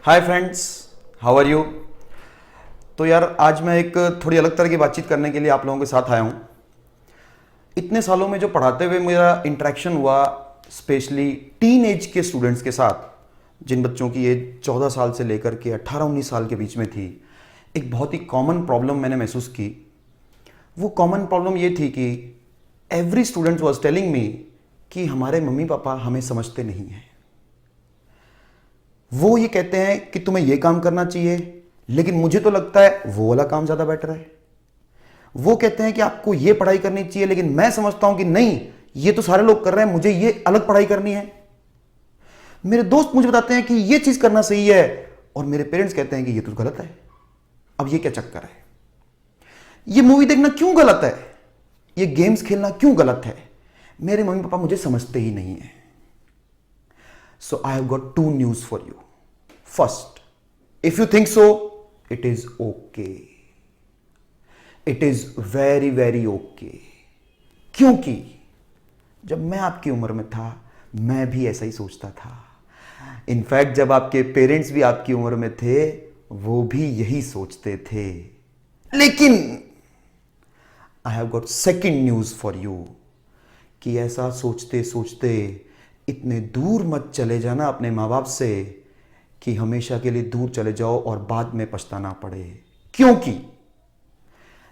Hi friends, how are you. तो यार आज मैं एक थोड़ी अलग तरह की बातचीत करने के लिए आप लोगों के साथ आया हूँ। इतने सालों में जो पढ़ाते हुए मेरा इंटरेक्शन हुआ, स्पेशली टीन एज के स्टूडेंट्स के साथ, जिन बच्चों की एज 14 साल से लेकर के 18-19 साल के बीच में थी, एक बहुत ही कॉमन प्रॉब्लम मैंने महसूस की। वो कॉमन प्रॉब्लम ये थी कि every student was telling me कि हमारे मम्मी पापा हमें समझते नहीं हैं। वो ये कहते हैं कि तुम्हें ये काम करना चाहिए, लेकिन मुझे तो लगता है वो वाला काम ज़्यादा बेटर है। वो कहते हैं कि आपको ये पढ़ाई करनी चाहिए, लेकिन मैं समझता हूं कि नहीं, ये तो सारे लोग कर रहे हैं, मुझे ये अलग पढ़ाई करनी है। मेरे दोस्त मुझे बताते हैं कि ये चीज़ करना सही है, और मेरे पेरेंट्स कहते हैं कि ये तो गलत है। अब ये क्या चक्कर है? ये मूवी देखना क्यों गलत है? ये गेम्स खेलना क्यों गलत है? मेरे मम्मी पापा मुझे समझते ही नहीं है। So I have got two news for you. First, if you think so, it is okay. It is very very okay. क्योंकि जब मैं आपकी उम्र में था, मैं भी ऐसा ही सोचता था। इनफैक्ट जब आपके पेरेंट्स भी आपकी उम्र में थे, वो भी यही सोचते थे। लेकिन I have got second news for you कि ऐसा सोचते सोचते इतने दूर मत चले जाना अपने माँ बाप से कि हमेशा के लिए दूर चले जाओ और बाद में पछताना पड़े। क्योंकि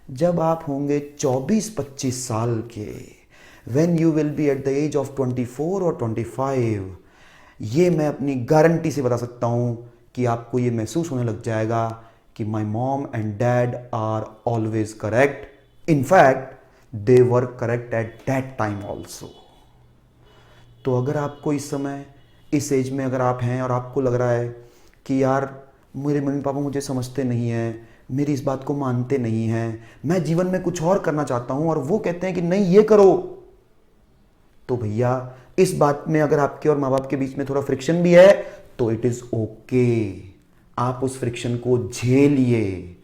जब आप होंगे 24-25 साल के, when you will be at the age of 24 और 25, ये मैं अपनी गारंटी से बता सकता हूँ कि आपको ये महसूस होने लग जाएगा कि my mom and dad are always correct. In fact, they were correct at that time also. तो अगर आपको इस समय, इस एज में अगर आप हैं और आपको लग रहा है कि यार मेरे मम्मी पापा मुझे समझते नहीं हैं, मेरी इस बात को मानते नहीं हैं, मैं जीवन में कुछ और करना चाहता हूं और वो कहते हैं कि नहीं ये करो, तो भैया इस बात में अगर आपके और माँ बाप के बीच में थोड़ा फ्रिक्शन भी है तो इट इज ओके। आप उस फ्रिक्शन को झेलिए।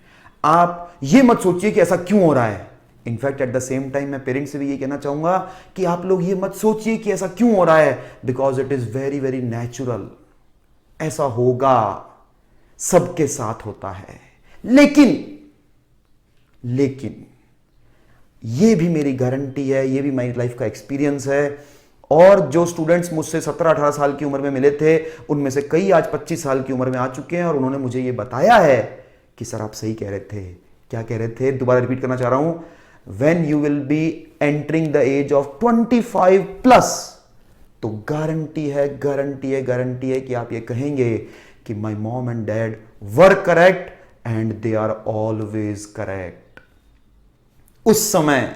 आप ये मत सोचिए कि ऐसा क्यों हो रहा है। In fact at the same time मैं पेरेंट्स से भी ये कहना चाहूंगा कि आप लोग ये मत सोचिए कि ऐसा क्यों हो रहा है, because it is very very natural. ऐसा होगा, सबके साथ होता है। लेकिन ये भी मेरी गारंटी है, ये भी मेरी लाइफ का एक्सपीरियंस है। और जो स्टूडेंट्स मुझसे 17-18 साल की उम्र में मिले थे, उनमें से कई आज 25 साल की उम्र में आ चुके हैं और उन्होंने मुझे ये बताया है कि सर आप सही कह रहे थे। क्या कह रहे थे? दोबारा रिपीट करना चाह रहा हूं। When you will be entering the age of 25 plus, तो गारंटी है कि आप ये कहेंगे कि my mom and dad were correct and they are always correct. उस समय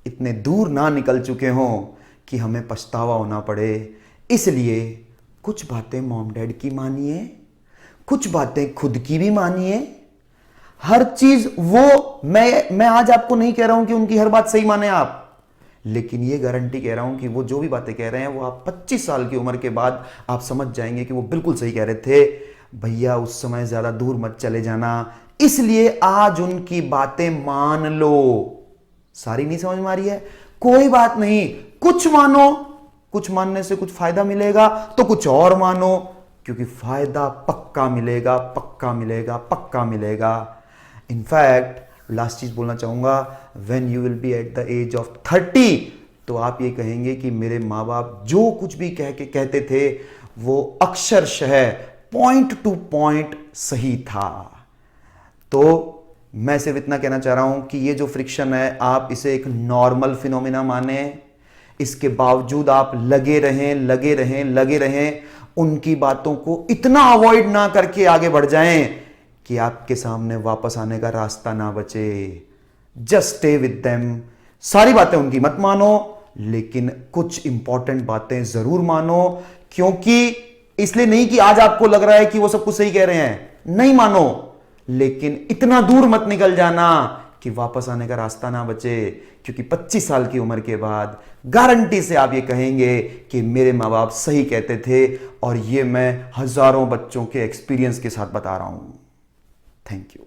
इतने दूर ना निकल चुके हों कि हमें पछतावा होना पड़े। इसलिए कुछ बातें मॉम डैड की मानिए, कुछ बातें खुद की भी मानिए। हर चीज वो मैं आज आपको नहीं कह रहा हूं कि उनकी हर बात सही माने आप, लेकिन ये गारंटी कह रहा हूं कि वो जो भी बातें कह रहे हैं वो आप 25 साल की उम्र के बाद आप समझ जाएंगे कि वो बिल्कुल सही कह रहे थे। भैया उस समय ज्यादा दूर मत चले जाना, इसलिए आज उनकी बातें मान लो। सारी नहीं समझ में आ रही है, कोई बात नहीं, कुछ मानो। कुछ मानने से कुछ फायदा मिलेगा तो कुछ और मानो, क्योंकि फायदा पक्का मिलेगा, पक्का मिलेगा, पक्का मिलेगा। इनफैक्ट लास्ट चीज बोलना चाहूंगा, when you will be at the age of 30, तो आप ये कहेंगे कि मेरे माँ बाप जो कुछ भी कहते थे वो अक्षरशः पॉइंट टू पॉइंट सही था। तो मैं सिर्फ इतना कहना चाह रहा हूं कि ये जो फ्रिक्शन है, आप इसे एक नॉर्मल फिनोमिना माने। इसके बावजूद आप लगे रहें, उनकी बातों को इतना अवॉइड ना करके आगे बढ़ जाएं कि आपके सामने वापस आने का रास्ता ना बचे। Just stay with them. सारी बातें उनकी मत मानो, लेकिन कुछ इंपॉर्टेंट बातें जरूर मानो। क्योंकि इसलिए नहीं कि आज आपको लग रहा है कि वो सब कुछ सही कह रहे हैं, नहीं मानो, लेकिन इतना दूर मत निकल जाना कि वापस आने का रास्ता ना बचे। क्योंकि 25 साल की उम्र के बाद गारंटी से आप ये कहेंगे कि मेरे माँ बाप सही कहते थे, और ये मैं हजारों बच्चों के एक्सपीरियंस के साथ बता रहा हूं। Thank you.